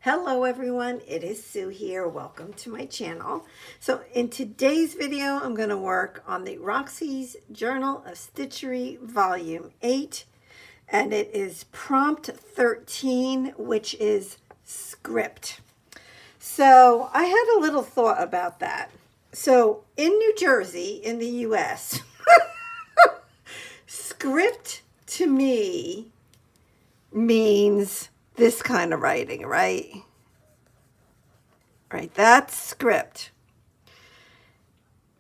Hello everyone, it is Sue here. Welcome to my channel. So in today's video, I'm going to work on the Roxy's Journal of Stitchery Volume 8, and it is prompt 13, which is script. So I had a little thought about that. So in New Jersey, in the US, script to me means this kind of writing, right? Right, that's script.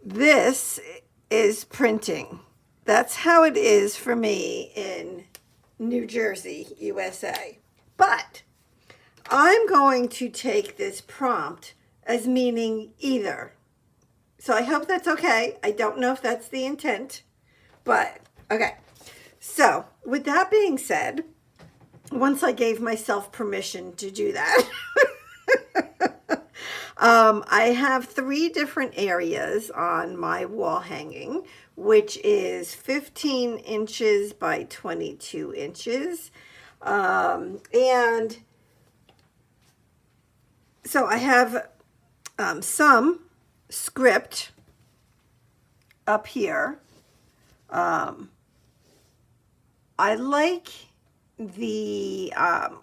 This is printing. That's how it is for me in New Jersey, USA. But I'm going to take this prompt as meaning either. So I hope that's okay. I don't know if that's the intent, but okay. So with that being said, once I gave myself permission to do that, I have 3 different areas on my wall hanging, which is 15 inches by 22 inches. And so I have some script up here. I like the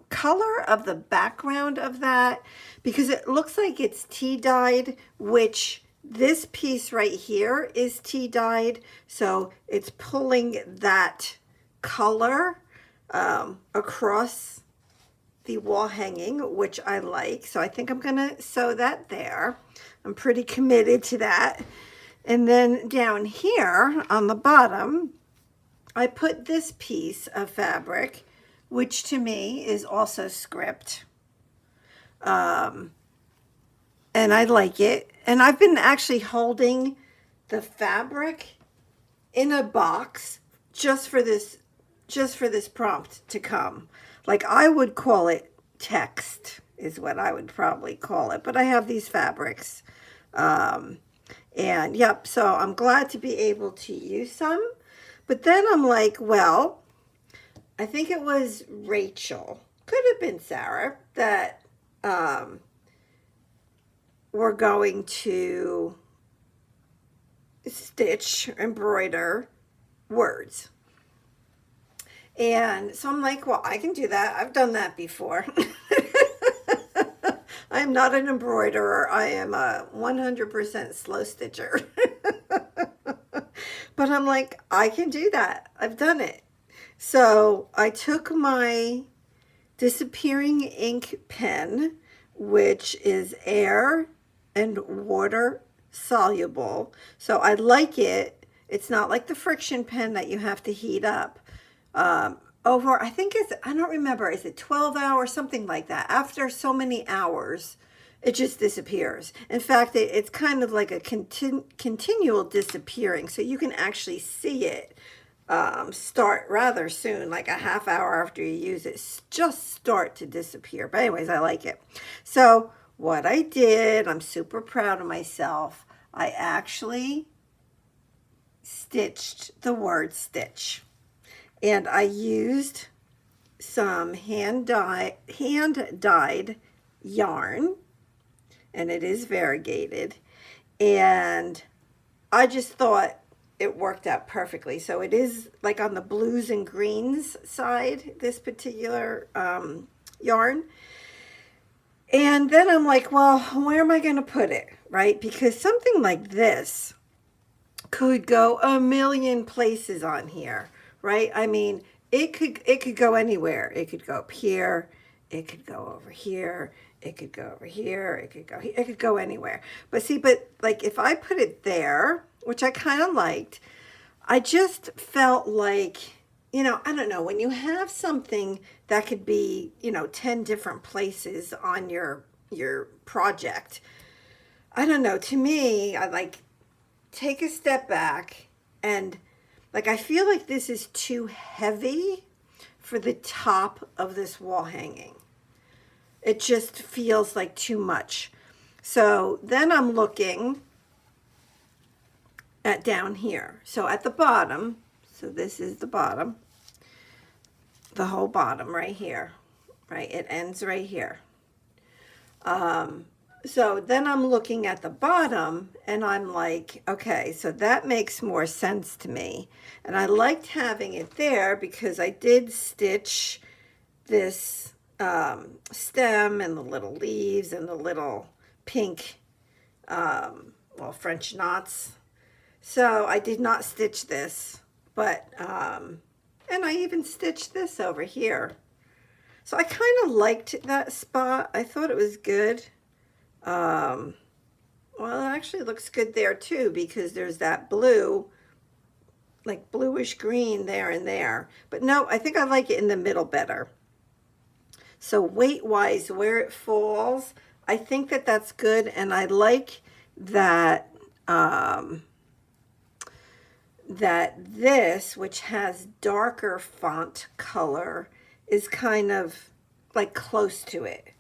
color of the background of that because it looks like it's tea dyed, which this piece right here is tea dyed, so it's pulling that color across the wall hanging, which I like. So I think I'm gonna sew that there. I'm pretty committed to that. And then down here on the bottom, I put this piece of fabric, which to me is also script. And I like it. And I've been actually holding the fabric in a box just for this prompt to come. Like I would call it text is what I would probably call it. But I have these fabrics. And yep, so I'm glad to be able to use some. But then I'm like, well, I think it was Rachel, could have been Sarah, that we're going to embroider words. And so I'm like, well, I can do that. I've done that before. I am not an embroiderer. I am a 100% slow stitcher. But I'm like, I can do that. I've done it. So I took my disappearing ink pen, which is air and water soluble. So I like it. It's not like the friction pen that you have to heat up. Over, I think it's, I don't remember, is it 12 hours, something like that. After so many hours, it just disappears. In fact, it's kind of like a continual disappearing. So you can actually see it start rather soon, like a half hour after you use it, just start to disappear. But anyways, I like it. So what I did, I'm super proud of myself. I actually stitched the word stitch. And I used some hand-dyed yarn, and it is variegated. And I just thought it worked out perfectly. So it is like on the blues and greens side, this particular yarn. And then I'm like, well, where am I going to put it, right? Because something like this could go a million places on here, right? I mean, it could go anywhere. It could go up here. It could go over here. It could go over here. It could go here. It could go anywhere. But see, but like if I put it there, which I kind of liked, I just felt like, you know, I don't know, when you have something that could be, you know, 10 different places on your project, I don't know, to me, I like take a step back and like I feel like this is too heavy for the top of this wall hanging. It just feels like too much. So then I'm looking at down here. So at the bottom, so this is the bottom, the whole bottom right here, right? It ends right here. So then I'm looking at the bottom and I'm like, okay, so that makes more sense to me. And I liked having it there because I did stitch this stem and the little leaves and the little pink, well, French knots. So I did not stitch this, but, and I even stitched this over here. So I kind of liked that spot. I thought it was good. Well, it actually looks good there too because there's that blue, like bluish green there and there. But no, I think I like it in the middle better. So weight-wise, where it falls, I think that that's good. And I like that, that this, which has darker font color, is kind of like close to it.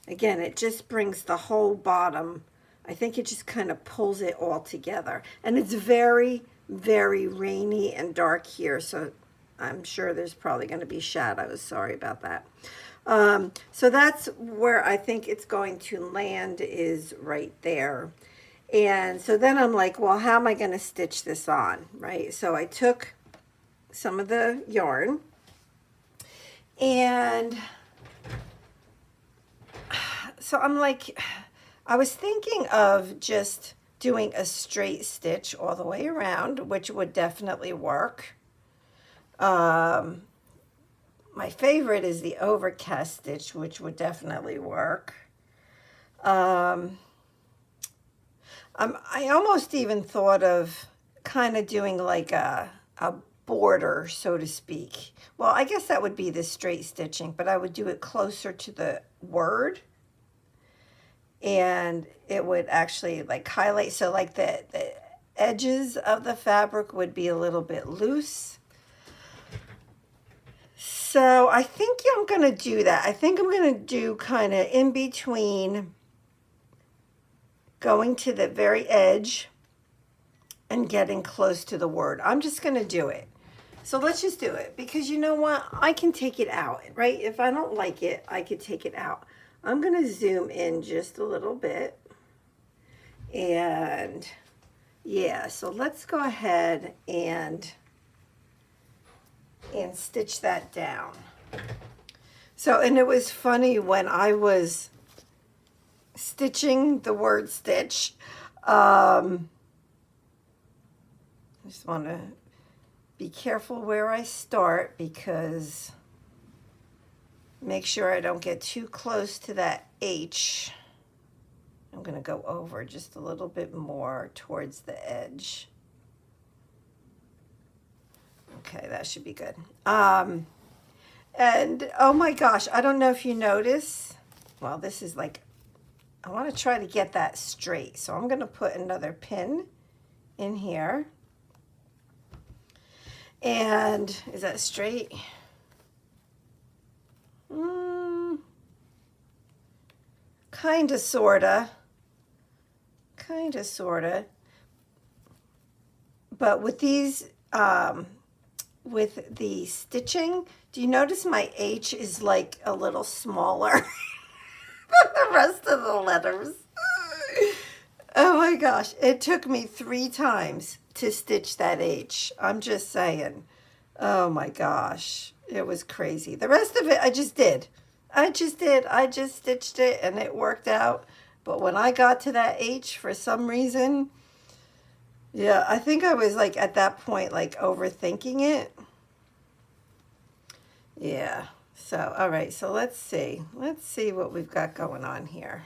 Again, it just brings the whole bottom. I think it just kind of pulls it all together. And it's very, very rainy and dark here, so I'm sure there's probably going to be shadows. Sorry about that. So that's where I think it's going to land, is right there. And so then I'm like, well, how am I going to stitch this on, right? So I took some of the yarn and so I'm like, I was thinking of just doing a straight stitch all the way around, which would definitely work. My favorite is the overcast stitch, which would definitely work. I almost even thought of kind of doing like a border, so to speak. Well, I guess that would be the straight stitching, but I would do it closer to the word. And it would actually like highlight, so like the edges of the fabric would be a little bit loose. So I think I'm going to do that. I think I'm going to do kind of in between going to the very edge and getting close to the word. I'm just going to do it. So let's just do it, because you know what? I can take it out, right? If I don't like it, I could take it out. I'm going to zoom in just a little bit. And yeah, so let's go ahead and stitch that down. So, and it was funny when I was stitching the word stitch. I just want to be careful where I start, because make sure I don't get too close to that H. I'm going to go over just a little bit more towards the edge. Okay, that should be good. And oh my gosh, I don't know if you notice. Well, this is like, I want to try to get that straight. So I'm going to put another pin in here. And is that straight? Kinda, sorta. Kinda, sorta. But with these, with the stitching, do you notice my H is like a little smaller than the rest of the letters? Oh my gosh, it took me 3 times to stitch that H. I'm just saying. Oh my gosh, it was crazy. The rest of it I just did. I just stitched it and it worked out. But when I got to that H, for some reason, yeah, I think I was like at that point like overthinking it. Yeah. So, all right. So let's see. Let's see what we've got going on here.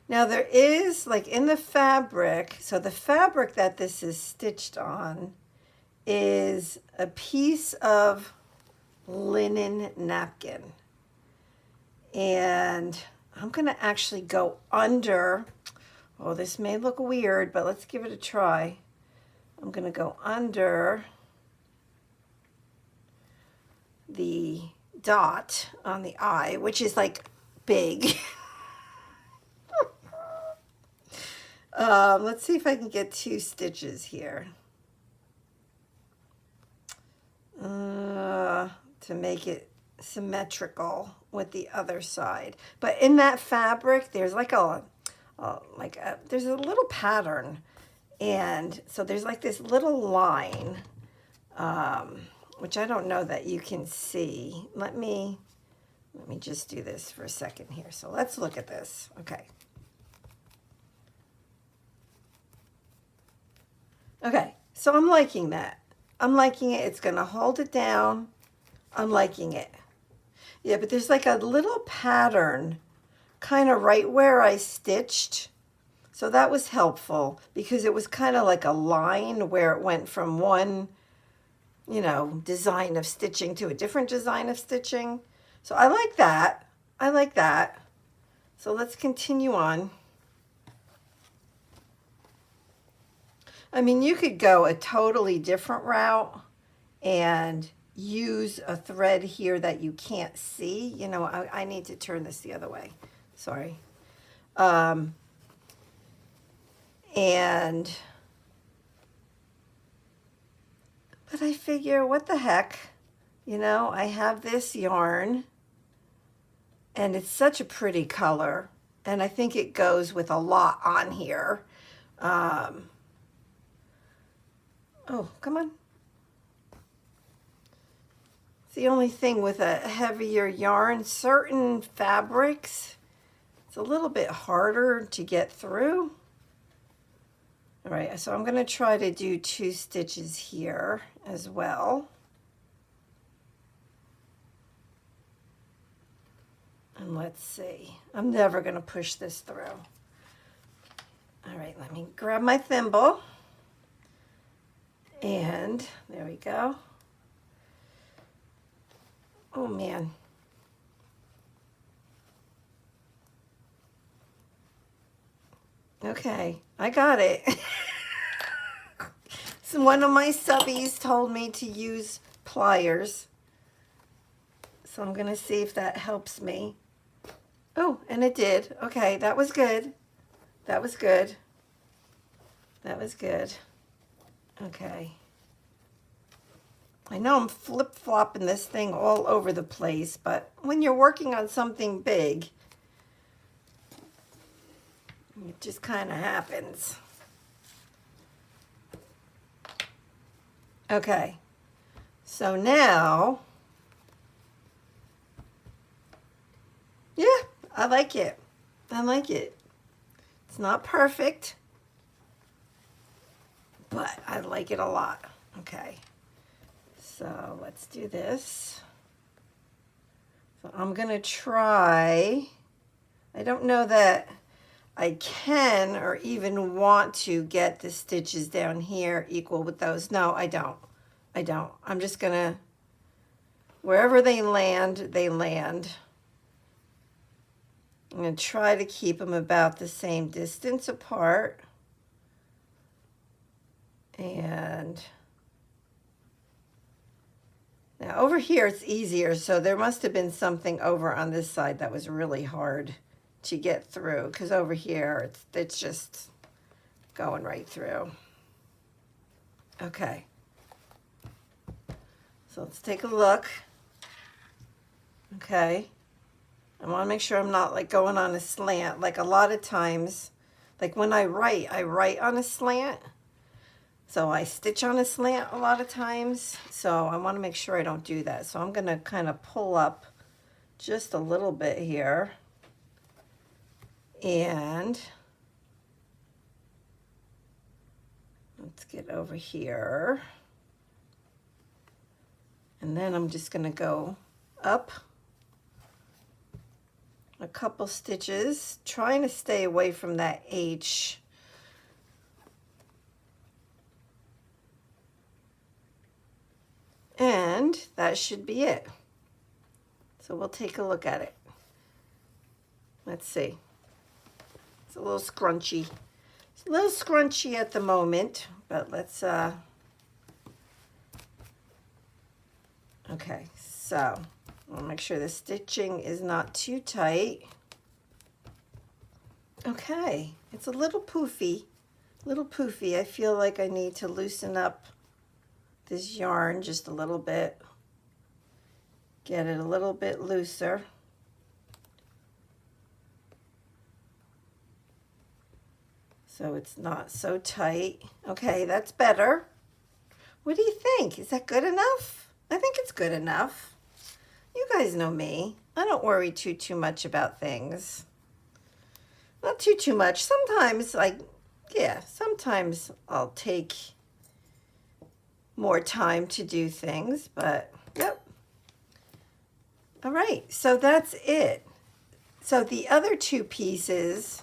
Now there is like in the fabric, so the fabric that this is stitched on is a piece of linen napkin. And I'm going to actually go under. Oh, this may look weird, but let's give it a try. I'm going to go under the dot on the eye, which is like big. Let's see if I can get 2 stitches here to make it symmetrical with the other side. But in that fabric, there's like there's a little pattern. And so there's like this little line, which I don't know that you can see. Let me just do this for a second here. So let's look at this. Okay. Okay, so I'm liking that. I'm liking it. It's going to hold it down. I'm liking it. Yeah, but there's like a little pattern kind of right where I stitched. So that was helpful because it was kind of like a line where it went from one, you know, design of stitching to a different design of stitching. So I like that. I like that. So let's continue on. I mean, you could go a totally different route and use a thread here that you can't see. You know, I need to turn this the other way. Sorry. But I figure, what the heck? You know, I have this yarn and it's such a pretty color. And I think it goes with a lot on here. Oh, come on. It's the only thing with a heavier yarn, certain fabrics, it's a little bit harder to get through. All right, so I'm going to try to do 2 stitches here as well. And let's see. I'm never going to push this through. All right, let me grab my thimble. And there we go. Oh man. Okay, I got it. So one of my subbies told me to use pliers. So I'm going to see if that helps me. Oh, and it did. Okay, that was good. That was good. That was good. Okay. I know I'm flip-flopping this thing all over the place, but when you're working on something big, it just kind of happens. Okay. So now, yeah, I like it. I like it. It's not perfect, but I like it a lot. Okay, so let's do this. So I'm gonna try, I don't know that I can or even want to get the stitches down here equal with those. No, I don't. I don't. I'm just gonna, wherever they land, they land. I'm gonna try to keep them about the same distance apart. And now over here it's easier, so there must have been something over on this side that was really hard to get through, because over here it's just going right through. Okay, so let's take a look. Okay, I want to make sure I'm not like going on a slant. Like a lot of times, like when I write on a slant. So I stitch on a slant a lot of times, so I want to make sure I don't do that. So I'm going to kind of pull up just a little bit here. And let's get over here. And then I'm just going to go up a couple stitches, trying to stay away from that H. And that should be it. So we'll take a look at it. Let's see. It's a little scrunchy. It's a little scrunchy at the moment, but let's, okay, so I'll make sure the stitching is not too tight. Okay, it's a little poofy, I feel like I need to loosen up this yarn just a little bit, get it a little bit looser. so it's not so tight. Okay, that's better. What do you think? Is that good enough? I think it's good enough. You guys know me. I don't worry too much about things. Not too much. Sometimes, like, yeah, sometimes I'll take more time to do things, but yep. All right, so that's it. So the other two pieces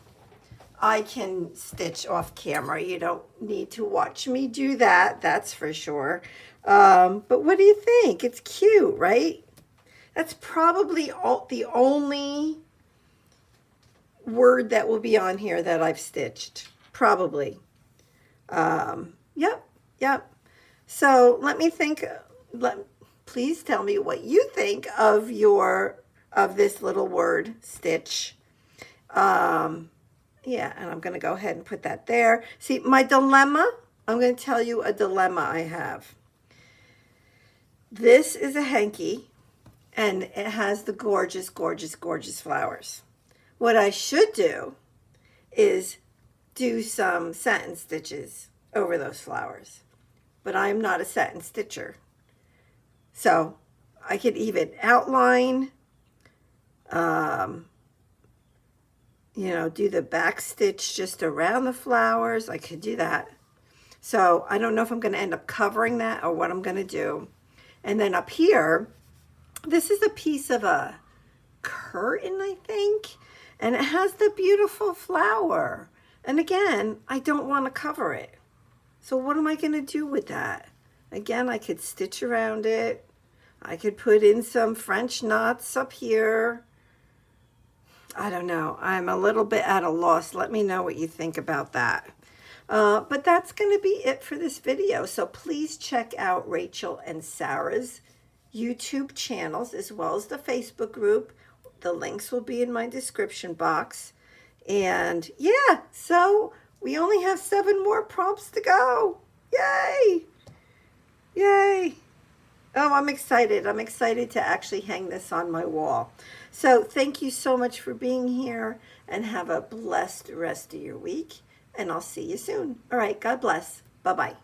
I can stitch off camera. You don't need to watch me do that, that's for sure. But what do you think? It's cute, right? That's probably the only word that will be on here that I've stitched. Probably. Yep. So let me think. Please tell me what you think of this little word, stitch. Yeah, and I'm going to go ahead and put that there. See, my dilemma, I'm going to tell you a dilemma I have. This is a hanky, and it has the gorgeous flowers. What I should do is do some satin stitches over those flowers. But I'm not a satin stitcher. So I could even outline, do the back stitch just around the flowers. I could do that. So I don't know if I'm going to end up covering that or what I'm going to do. And then up here, this is a piece of a curtain, I think. And it has the beautiful flower. And again, I don't want to cover it. So what am I going to do with that? Again, I could stitch around it. I could put in some French knots up here. I don't know. I'm a little bit at a loss. Let me know what you think about that. But that's going to be it for this video. So please check out Rachel and Sarah's YouTube channels as well as the Facebook group. The links will be in my description box. And yeah, so we only have 7 more prompts to go. Yay! Yay! Oh, I'm excited. I'm excited to actually hang this on my wall. So thank you so much for being here and have a blessed rest of your week. And I'll see you soon. All right. God bless. Bye-bye.